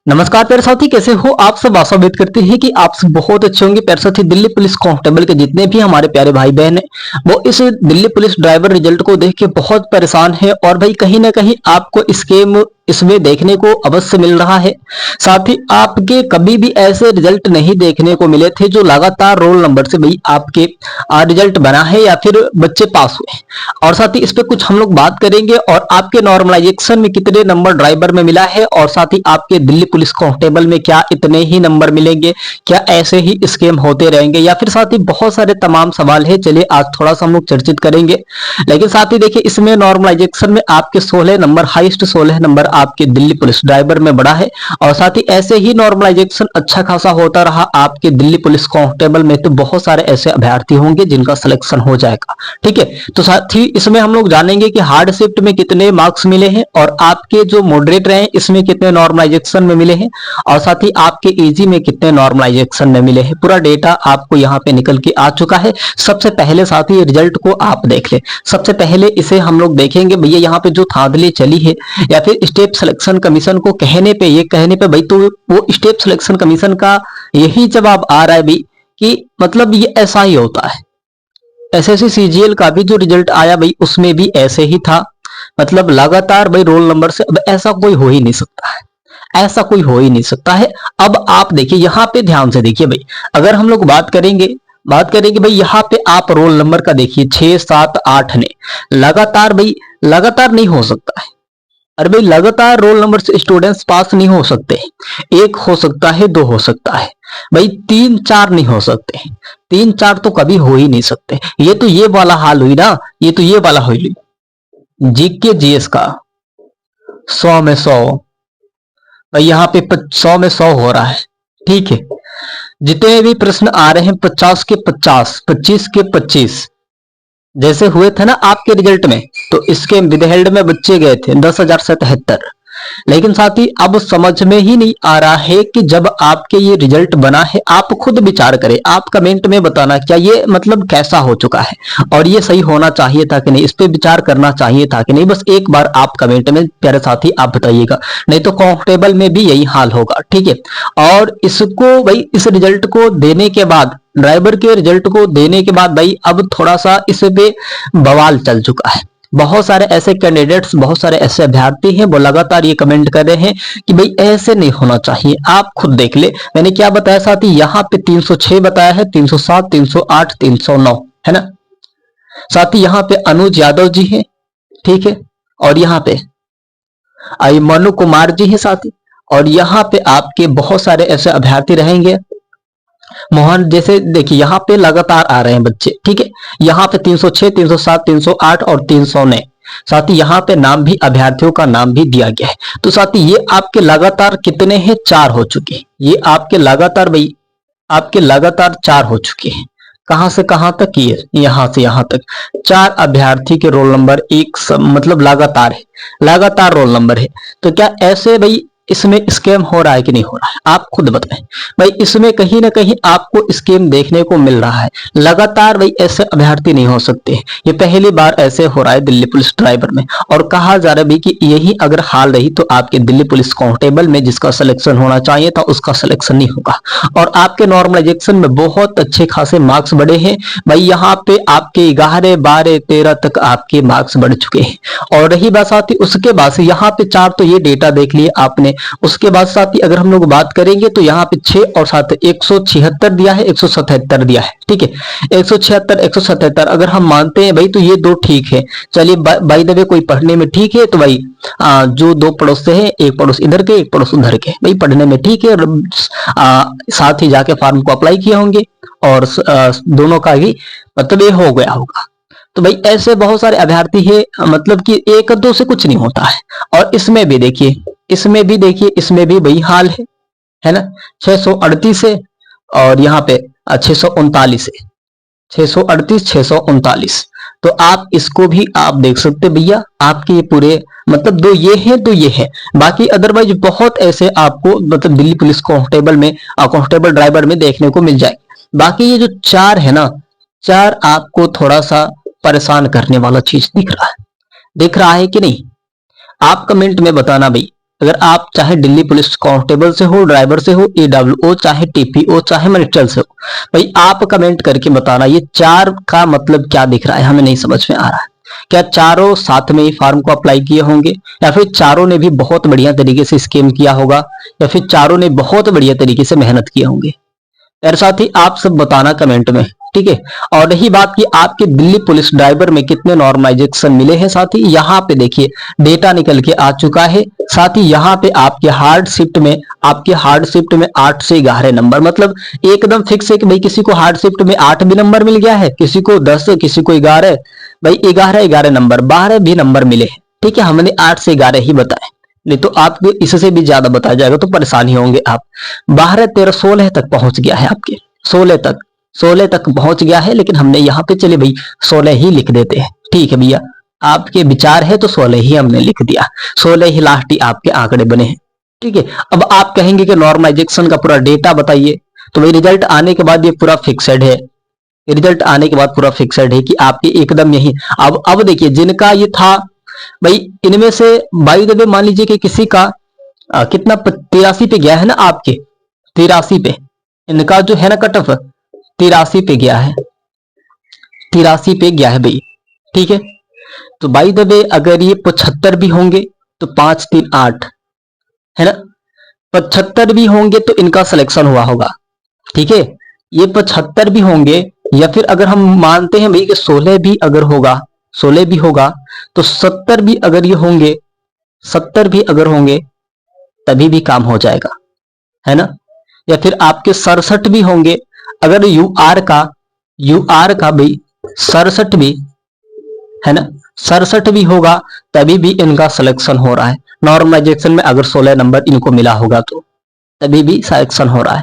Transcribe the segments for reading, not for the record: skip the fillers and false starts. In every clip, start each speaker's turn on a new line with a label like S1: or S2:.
S1: नमस्कार प्यारे साथी, कैसे हो आप सब। आशा व्यक्त करते हैं कि आप सब बहुत अच्छे होंगे। प्यारे साथी, दिल्ली पुलिस कांस्टेबल के जितने भी हमारे प्यारे भाई बहन हैं वो इस दिल्ली पुलिस ड्राइवर रिजल्ट को देख के बहुत परेशान है और भाई कहीं ना कहीं आपको स्कैम इसमें देखने को अवश्य मिल रहा है। साथ ही आपके कभी भी ऐसे रिजल्ट नहीं देखने को मिले थे जो लगातार रोल नंबर से भाई आपके रिजल्ट बना है या फिर बच्चे पास हुए। और साथ ही इस पे कुछ हम लोग बात करेंगे और आपके नॉर्मलाइजेशन में कितने नंबर ड्राइवर में मिला है और साथ ही आपके दिल्ली पुलिस कांस्टेबल में क्या इतने ही नंबर मिलेंगे, क्या ऐसे ही स्कैम होते रहेंगे या फिर साथ ही बहुत सारे तमाम सवाल है। चलिए आज थोड़ा सा हम लोग चर्चित करेंगे। लेकिन साथ ही देखिए इसमें नॉर्मलाइजेशन में आपके 16 नंबर, हाईएस्ट 16 नंबर आपके दिल्ली पुलिस ड्राइवर में बढ़ा है और साथ ही ऐसे ही नॉर्मलाइजेशन अच्छा खासा होता रहा आपके दिल्ली पुलिस कांस्टेबल में तो बहुत सारे ऐसे अभ्यर्थी होंगे जिनका सिलेक्शन हो जाएगा। ठीक है, तो साथ ही इसमें हम लोग जानेंगे कि हार्ड शिफ्ट में कितने मार्क्स मिले हैं और आपके जो मॉडरेट रहे इसमें कितने नॉर्मलाइजेशन में मिले हैं और साथ ही आपके इजी में कितने नॉर्मलाइजेशन में मिले हैं। पूरा डेटा आपको यहाँ पे निकल के आ चुका है। सबसे पहले साथ ही रिजल्ट को आप देख ले। सबसे पहले इसे हम लोग देखेंगे भैया यहाँ पे जो धांधली चली है या फिर स्टेट सिलेक्शन कमीशन को कहने पे भाई तो वो स्टेट सिलेक्शन कमीशन का यही जवाब आ रहा है भाई कि मतलब ये ऐसा ही होता है। एसएससी सीजीएल का भी जो रिजल्ट आया भाई उसमें भी ऐसे ही था। मतलब लगातार भाई रोल नंबर से अब ऐसा कोई हो ही नहीं सकता है, ऐसा कोई हो ही नहीं सकता है। अब आप देखिए यहाँ पे ध्यान से देखिए भाई, अगर हम लोग बात करेंगे भाई यहाँ पे आप रोल नंबर का देखिए 6 7 8 ने लगातार भाई लगातार नहीं हो सकता है। अरे भाई लगातार रोल नंबर से स्टूडेंट्स पास नहीं हो सकते। एक हो सकता है, दो हो सकता है भाई, 3 4 नहीं हो सकते। 3 4 तो कभी हो ही नहीं सकते। ये तो ये वाला हाल हुई ना, ये तो ये वाला हुई। जीके जीएस का 100 में 100 भाई यहाँ पे 100 में 100 हो रहा है। ठीक है, जितने भी प्रश्न आ रहे हैं 50 के 50, 25 के 25 जैसे हुए थे ना आपके रिजल्ट में, तो इसके विदहेल्ड में बच्चे गए थे 10,077। लेकिन साथ ही अब समझ में ही नहीं आ रहा है कि जब आपके ये रिजल्ट बना है, आप खुद विचार करें, आप कमेंट में बताना क्या ये मतलब कैसा हो चुका है और ये सही होना चाहिए था कि नहीं, इस पे विचार करना चाहिए था कि नहीं। बस एक बार आप कमेंट में प्यारे साथी आप बताइएगा, नहीं तो कांस्टेबल में भी यही हाल होगा। ठीक है, और इसको भाई इस रिजल्ट को देने के बाद, ड्राइवर के रिजल्ट को देने के बाद भाई अब थोड़ा सा इस पे बवाल चल चुका है। बहुत सारे ऐसे कैंडिडेट्स, बहुत सारे ऐसे अभ्यर्थी हैं वो लगातार ये कमेंट कर रहे हैं कि भाई ऐसे नहीं होना चाहिए। आप खुद देख ले, मैंने क्या बताया साथी, यहाँ पे 306 बताया है, 307, 308, 309 है ना। साथ ही यहाँ पे अनुज यादव जी हैं, ठीक है, और यहाँ पे आई मनु कुमार जी हैं साथी, और यहाँ पे आपके बहुत सारे ऐसे अभ्यर्थी रहेंगे। मोहन जैसे देखिए यहाँ पे लगातार आ रहे हैं बच्चे। ठीक है, यहाँ पे 306, 307, 308 और 309 साथ ही यहाँ पे नाम भी, अभ्यर्थियों का नाम भी दिया गया है। तो साथ ही ये आपके लगातार कितने हैं, 4 हो चुके हैं। ये आपके लगातार भाई, आपके लगातार 4 हो चुके हैं। कहां से कहां तक, ये यहां से यहां तक 4 अभ्यर्थी के रोल नंबर एक मतलब लगातार है, लगातार रोल नंबर है। तो क्या ऐसे भाई इसमें स्कैम हो रहा है कि नहीं हो रहा है, आप खुद बताएं भाई। इसमें कहीं ना कहीं आपको स्कैम देखने को मिल रहा है। लगातार भाई ऐसे अभ्यर्थी नहीं हो सकते। ये पहली बार ऐसे हो रहा है दिल्ली पुलिस ड्राइवर में, और कहा जा रहा है कि यही अगर हाल रही तो आपके दिल्ली पुलिस कांस्टेबल में जिसका सिलेक्शन होना चाहिए था उसका सिलेक्शन नहीं होगा। और आपके नॉर्मलाइजेशन में बहुत अच्छे खासे मार्क्स बढ़े हैं भाई। यहाँ पे आपके 11 12 13 तक आपके मार्क्स बढ़ चुके हैं। और रही बात साथ ही उसके बाद से यहाँ पे 4 तो ये डेटा देख लिए आपने। उसके बाद साथ ही अगर हम लोग बात करेंगे तो यहाँ पे 6 और 7 176 दिया है, 177 दिया है। ठीक है, 176 177 अगर हम मानते हैं भाई तो ये दो ठीक है। चलिए बाय द वे कोई पढ़ने में ठीक है तो भाई जो 2 पड़ोस से हैं, एक पड़ोस इधर के एक पड़ोस उधर के, भाई पढ़ने में ठीक है। साथ ही जाके फॉर्म को अप्लाई किए होंगे और दोनों का भी मतलब ये हो गया होगा। तो भाई ऐसे बहुत सारे अभ्यर्थी है, मतलब कि 1 2 से कुछ नहीं होता है। और इसमें भी देखिए, इसमें भी वही हाल है ना। 638 है और यहाँ पे 639 है, 638 639। तो आप इसको भी आप देख सकते भैया, आपके ये पूरे मतलब 2 ये हैं, 2 ये हैं। बाकी अदरवाइज बहुत ऐसे आपको मतलब दिल्ली पुलिस कांस्टेबल में, कांस्टेबल ड्राइवर में देखने को मिल जाए। बाकी ये जो 4 है ना, 4 आपको थोड़ा सा परेशान करने वाला चीज दिख रहा है कि नहीं, आप कमेंट में बताना भाई। अगर आप चाहे दिल्ली पुलिस कांस्टेबल से हो, ड्राइवर से हो, AWO, चाहे TPO, चाहे मॉनिटर से हो, भाई आप कमेंट करके बताना ये चार का मतलब क्या दिख रहा है, हमें नहीं समझ में आ रहा है। क्या चारों साथ में ही फॉर्म को अप्लाई किए होंगे, या फिर चारों ने भी बहुत बढ़िया तरीके से स्कीम किया होगा, या फिर चारों ने बहुत बढ़िया तरीके से मेहनत किए होंगे। और साथ ही आप सब बताना कमेंट में, ठीक है। और रही बात कि आपके दिल्ली पुलिस ड्राइवर में कितने नॉर्मलाइजेशन मिले हैं, साथ ही यहाँ पे देखिए डेटा निकल के आ चुका है। साथ ही यहाँ पे आपके हार्ड शिफ्ट में 8 से 11 नंबर, मतलब एकदम फिक्स है कि भाई किसी को हार्ड शिफ्ट में 8 भी नंबर मिल गया है, किसी को 10, किसी को 11, भाई 11 नंबर, 12 भी नंबर मिले हैं, ठीक है। हमने 8 से 11 ही बताए, नहीं तो आपको इससे भी ज्यादा बताया जाएगा तो परेशानी होंगे आप। 12, 13, 16 तक पहुंच गया है आपके, 16 तक पहुंच गया है, लेकिन हमने यहाँ पे चले भाई 16 ही लिख देते हैं, ठीक है भैया। आपके विचार है तो 16 ही हमने लिख दिया, 16 ही लास्ट ही आपके आंकड़े बने हैं, ठीक है। अब आप कहेंगे कि नॉर्मलाइजेशन का पूरा डेटा बताइए, तो भाई रिजल्ट आने के बाद ये पूरा फिक्सड है, रिजल्ट आने के बाद पूरा फिक्सड है कि आपके एकदम यही। अब देखिए जिनका ये था भाई, इनमें से बाई द वे मान लीजिए कि किसी का कितना 83 पे गया है ना, आपके 83 पे इनका जो है ना कट ऑफ 83 पे गया है, 83 पे गया है भाई, ठीक है। तो बाई द वे अगर ये 75 भी होंगे तो 5, 3, 8 है ना, 75 भी होंगे तो इनका सिलेक्शन हुआ होगा, ठीक है। ये 75 भी होंगे, या फिर अगर हम मानते हैं भाई कि 16 भी अगर होगा, 16 भी होगा तो 70 भी अगर ये होंगे, 70 भी अगर होंगे तभी भी काम हो जाएगा, है ना। या फिर आपके 67 भी होंगे, अगर यूआर का भाई 67 भी है ना, 67 भी होगा तभी भी इनका सिलेक्शन हो रहा है। नॉर्मलाइजेशन में अगर 16 नंबर इनको मिला होगा तो तभी भी सिलेक्शन हो रहा है।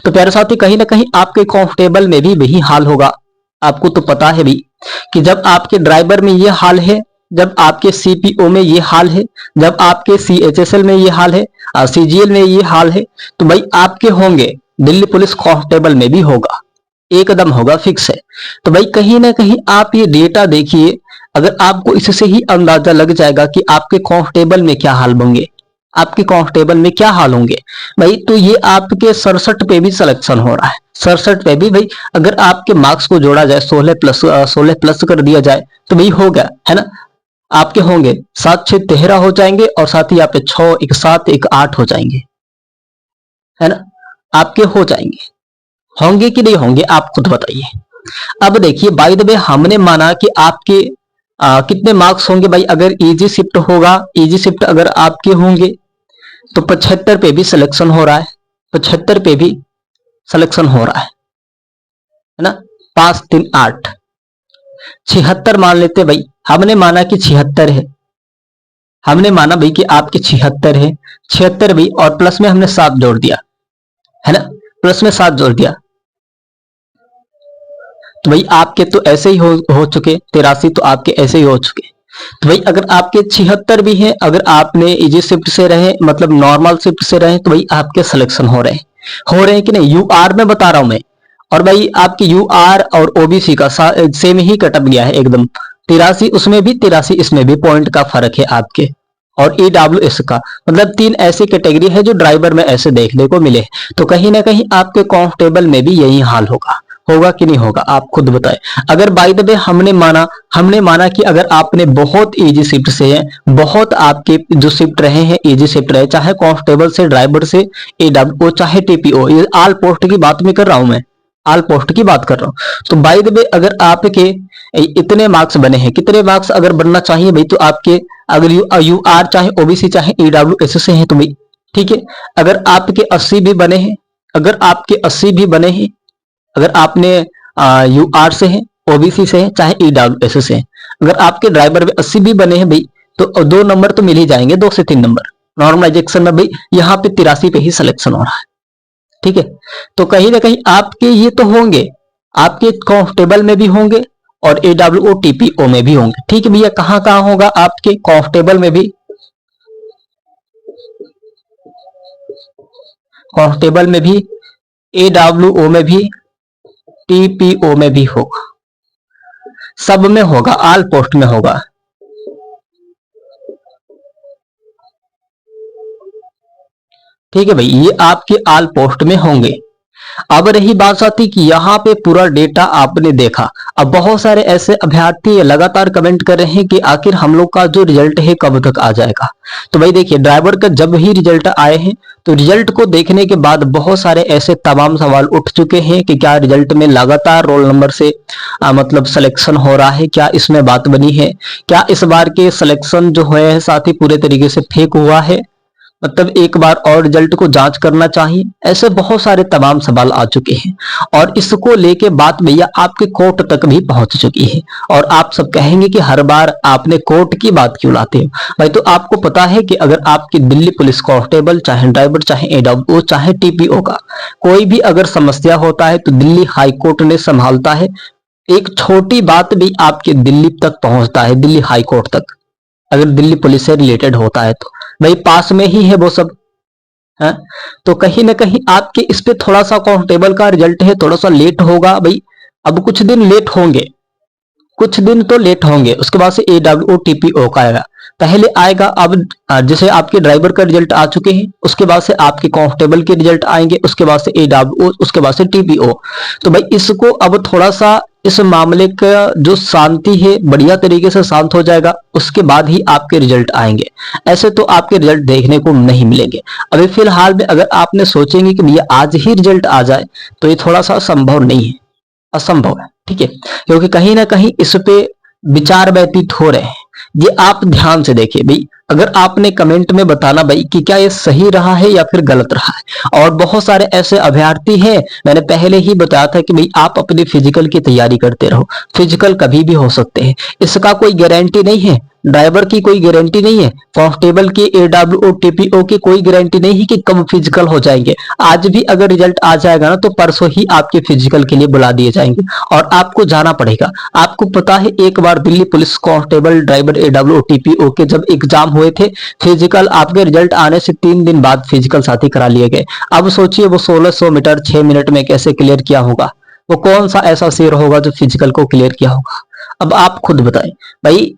S1: तो प्यारे साथी कहीं ना कहीं आपके कांस्टेबल में भी वही हाल होगा। आपको तो पता है भी कि जब आपके ड्राइवर में ये हाल है, जब आपके CPO में ये हाल है, जब आपके CHSL में ये हाल है, CGL में ये हाल है, तो भाई आपके होंगे दिल्ली पुलिस कांस्टेबल में भी होगा, एकदम होगा, फिक्स है। तो भाई कहीं ना कहीं आप ये डेटा देखिए, अगर आपको इससे ही अंदाजा लग जाएगा कि आपके कांस्टेबल में क्या हाल होंगे, आपके कांस्टेबल में क्या हाल होंगे भाई, तो ये आपके 67 पे भी सिलेक्शन हो रहा है, 67 पे भी भाई। अगर आपके मार्क्स को जोड़ा जाए 16 प्लस कर दिया जाए तो भाई हो गया, है ना। आपके होंगे 7, 6, 13 हो जाएंगे, और साथ ही आपके 6, 1, 7, 1, 8 हो जाएंगे, है ना। आपके हो जाएंगे, होंगे कि नहीं होंगे आप खुद बताइए। अब देखिए बाय द वे हमने माना कि आपके कितने मार्क्स होंगे भाई, अगर इजी शिफ्ट होगा, इजी शिफ्ट अगर आपके होंगे तो 75 पे भी सिलेक्शन हो रहा है, 75 पे भी सिलेक्शन हो रहा है ना। 5, 3, 8, 76 मान लेते भाई, हमने माना कि 76 है, हमने माना भाई कि आपके 76 है, 76 भी, और प्लस में हमने 7 जोड़ दिया, है ना, प्लस में 7 जोड़ दिया, तो भाई आपके तो ऐसे ही हो चुके 83, तो आपके ऐसे ही हो चुके। तो भाई अगर आपके 76 भी हैं, अगर आपने इजी शिफ्ट से रहे, मतलब नॉर्मल शिफ्ट से रहे, तो भाई आपके सिलेक्शन हो रहे हैं कि नहीं, यूआर में बता रहा हूं मैं। और भाई आपके यूआर और ओबीसी का सेम ही कटअप गया है एकदम, 83 उसमें भी, 83 इसमें भी, पॉइंट का फर्क है आपके। और EWS का मतलब 3 ऐसी कैटेगरी है जो ड्राइवर में ऐसे देखने को मिले। तो कहीं ना कहीं आपके कांस्टेबल में भी यही हाल होगा कि नहीं होगा, आप खुद बताएं। अगर बाय द वे हमने माना कि अगर आपने बहुत इजी शिफ्ट से है, बहुत आपके जो शिफ्ट रहे हैं इजी शिफ्ट रहे, चाहे कांस्टेबल से, ड्राइवर से, AWO, चाहे TPO, ये ऑल पोस्ट की बात में कर रहा हूं मैं, ऑल पोस्ट की बात कर रहा हूं। तो बाय द वे अगर आपके इतने मार्क्स बने हैं, कितने मार्क्स अगर बनना चाहिए भाई, तो आपके अगर यू आर चाहे ओबीसी चाहे EWS से हैं तो भाई ठीक है। अगर आपके 80 भी बने हैं, अगर आपके 80 भी बने हैं, अगर आपने यूआर से हैं, ओबीसी से हैं, चाहे EWS से हैं, अगर आपके ड्राइवर में 80 भी बने हैं भाई, तो 2 नंबर तो मिल ही जाएंगे, 2 से 3 नंबर नॉर्मलाइजेशन में भाई। यहाँ पे 83 पे ही सिलेक्शन हो रहा है, ठीक है। तो कहीं ना कहीं आपके ये तो होंगे, आपके कांस्टेबल में भी होंगे और AWO TPO में भी होंगे, ठीक है भैया। कहां कहां होगा आपके कांस्टेबल में भी, कांस्टेबल में भी, AWO में भी, TPO में भी होगा, सब में होगा, ऑल पोस्ट में होगा। ठीक है भाई, ये आपके ऑल पोस्ट में होंगे। अब रही बात साथी कि यहाँ पे पूरा डेटा आपने देखा। अब बहुत सारे ऐसे अभ्यर्थी लगातार कमेंट कर रहे हैं कि आखिर हम लोग का जो रिजल्ट है कब तक आ जाएगा। तो भाई देखिए, ड्राइवर का जब ही रिजल्ट आए हैं तो रिजल्ट को देखने के बाद बहुत सारे ऐसे तमाम सवाल उठ चुके हैं कि क्या रिजल्ट में लगातार रोल नंबर से मतलब सिलेक्शन हो रहा है, क्या इसमें बात बनी है, क्या इस बार के सिलेक्शन जो है साथी पूरे तरीके से फेक हुआ है, मतलब एक बार और रिजल्ट को जांच करना चाहिए। ऐसे बहुत सारे तमाम सवाल आ चुके हैं और इसको लेके बात भैया आपके कोर्ट तक भी पहुंच चुकी है। और आप सब कहेंगे कि हर बार आपने कोर्ट की बात क्यों लाते हो भाई। तो आपको पता है कि अगर आपकी दिल्ली पुलिस कांस्टेबल, चाहे ड्राइवर, चाहे एडब्ल्यू, चाहे टीपीओ का कोई भी अगर समस्या होता है तो दिल्ली हाई कोर्ट ने संभालता है। एक छोटी बात भी आपके दिल्ली तक पहुंचता है, दिल्ली हाई कोर्ट तक, अगर दिल्ली पुलिस से रिलेटेड होता है तो भाई पास में ही है वो सब है। तो कहीं ना कहीं आपके इस पे थोड़ा सा कांस्टेबल का रिजल्ट है, थोड़ा सा लेट होगा भाई। अब कुछ दिन लेट होंगे, कुछ दिन तो लेट होंगे, उसके बाद से AWOTPO का आएगा, पहले आएगा। अब जैसे आपके ड्राइवर का रिजल्ट आ चुके हैं, उसके बाद से आपके कांस्टेबल के रिजल्ट आएंगे, उसके बाद से AWO, उसके बाद से TPO। तो भाई इसको अब थोड़ा सा इस मामले का जो शांति है बढ़िया तरीके से शांत हो जाएगा, उसके बाद ही आपके रिजल्ट आएंगे। ऐसे तो आपके रिजल्ट देखने को नहीं मिलेंगे। अभी फिलहाल में अगर आपने सोचेंगे कि भैया आज ही रिजल्ट आ जाए तो ये थोड़ा सा संभव नहीं है, असंभव है। ठीक है, क्योंकि कहीं ना कहीं इस पे विचार व्यतीत हो रहे हैं। ये आप ध्यान से देखिए भाई, अगर आपने कमेंट में बताना भाई कि क्या ये सही रहा है या फिर गलत रहा है। और बहुत सारे ऐसे अभ्यर्थी हैं, मैंने पहले ही बताया था कि भाई आप अपनी फिजिकल की तैयारी करते रहो। फिजिकल कभी भी हो सकते हैं, इसका कोई गारंटी नहीं है। ड्राइवर की कोई गारंटी नहीं है, कांस्टेबल की, AWO की कोई गारंटी नहीं है कि कब फिजिकल हो जाएंगे। आज भी अगर रिजल्ट आ जाएगा ना तो परसों ही आपके फिजिकल के लिए बुला दिए जाएंगे और आपको जाना पड़ेगा। आपको पता है एक बार Delhi police constable, driver, AWO के जब एग्जाम हुए थे, फिजिकल आपके रिजल्ट आने से 3 दिन बाद फिजिकल साथी करा लिए गए। अब सोचिए वो 1600 मीटर 6 मिनट में कैसे क्लियर किया होगा। वो कौन सा ऐसा शेर होगा जो फिजिकल को क्लियर किया होगा। अब आप खुद बताएं भाई,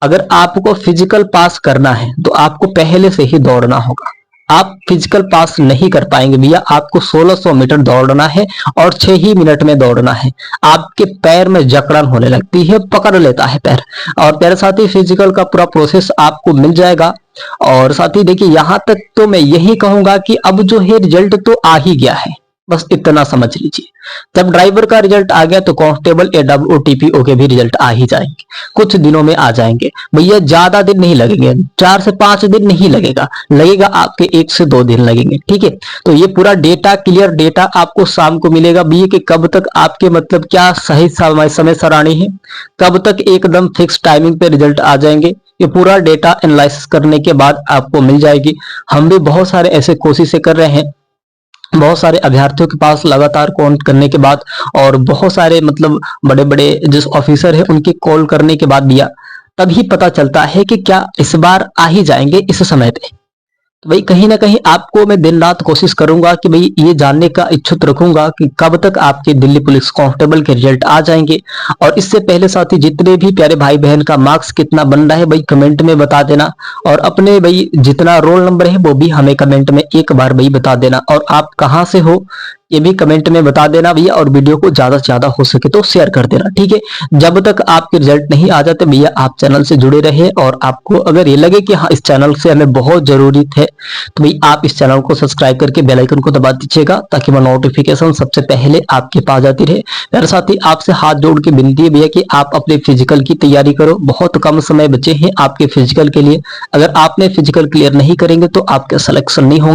S1: अगर आपको फिजिकल पास करना है तो आपको पहले से ही दौड़ना होगा। आप फिजिकल पास नहीं कर पाएंगे भैया, आपको 1600 मीटर दौड़ना है और 6 ही मिनट में दौड़ना है। आपके पैर में जकड़न होने लगती है, पकड़ लेता है पैर। और तेरे साथ ही फिजिकल का पूरा प्रोसेस आपको मिल जाएगा। और साथ ही देखिए, यहां तक तो मैं यही कहूंगा कि अब जो है रिजल्ट तो आ ही गया है, बस इतना समझ लीजिए। जब ड्राइवर का रिजल्ट आ गया तो कांस्टेबल, AWO के भी रिजल्ट आ ही जाएंगे, कुछ दिनों में आ जाएंगे भैया। ज्यादा दिन नहीं लगेंगे, 4 से 5 दिन नहीं लगेगा, लगेगा आपके 1 से 2 दिन लगेंगे। ठीक है, तो ये पूरा डेटा, क्लियर डेटा आपको शाम को मिलेगा भैया कि कब तक आपके मतलब क्या सही समय सराहनी है, कब तक एकदम फिक्स टाइमिंग पे रिजल्ट आ जाएंगे। ये पूरा डेटा एनालिसिस करने के बाद आपको मिल जाएगी। हम भी बहुत सारे ऐसे कोशिशें कर रहे हैं, बहुत सारे अभ्यर्थियों के पास लगातार कॉल करने के बाद और बहुत सारे मतलब बड़े बड़े जिस ऑफिसर है उनके कॉल करने के बाद दिया, तभी पता चलता है कि क्या इस बार आ ही जाएंगे इस समय पे। तो भाई कहीं ना कहीं आपको मैं दिन रात कोशिश करूंगा कि भाई ये जानने का इच्छुक रखूंगा कि कब तक आपके दिल्ली पुलिस कांस्टेबल के रिजल्ट आ जाएंगे। और इससे पहले साथी जितने भी प्यारे भाई बहन का मार्क्स कितना बन रहा है भाई कमेंट में बता देना। और अपने भाई जितना रोल नंबर है वो भी हमें कमेंट में एक बार भाई बता देना। और आप कहां से हो ये भी कमेंट में बता देना भैया। और वीडियो को ज्यादा से ज्यादा हो सके तो शेयर कर देना। ठीक है, जब तक आपके रिजल्ट नहीं आ जाते भैया आप चैनल से जुड़े रहे। और आपको अगर ये लगे कि हाँ इस चैनल से हमें बहुत जरूरी है तो भाई आप इस चैनल को सब्सक्राइब करके बेल आइकन को दबा दीजिएगा, ताकि वो नोटिफिकेशन सबसे पहले आपके पास जाती रहे। मेरे साथ ही आपसे हाथ जोड़ के विनती है भैया कि आप अपने फिजिकल की तैयारी करो। बहुत कम समय बचे हैं आपके फिजिकल के लिए। अगर आपने फिजिकल क्लियर नहीं करेंगे तो आपके सिलेक्शन नहीं होंगे।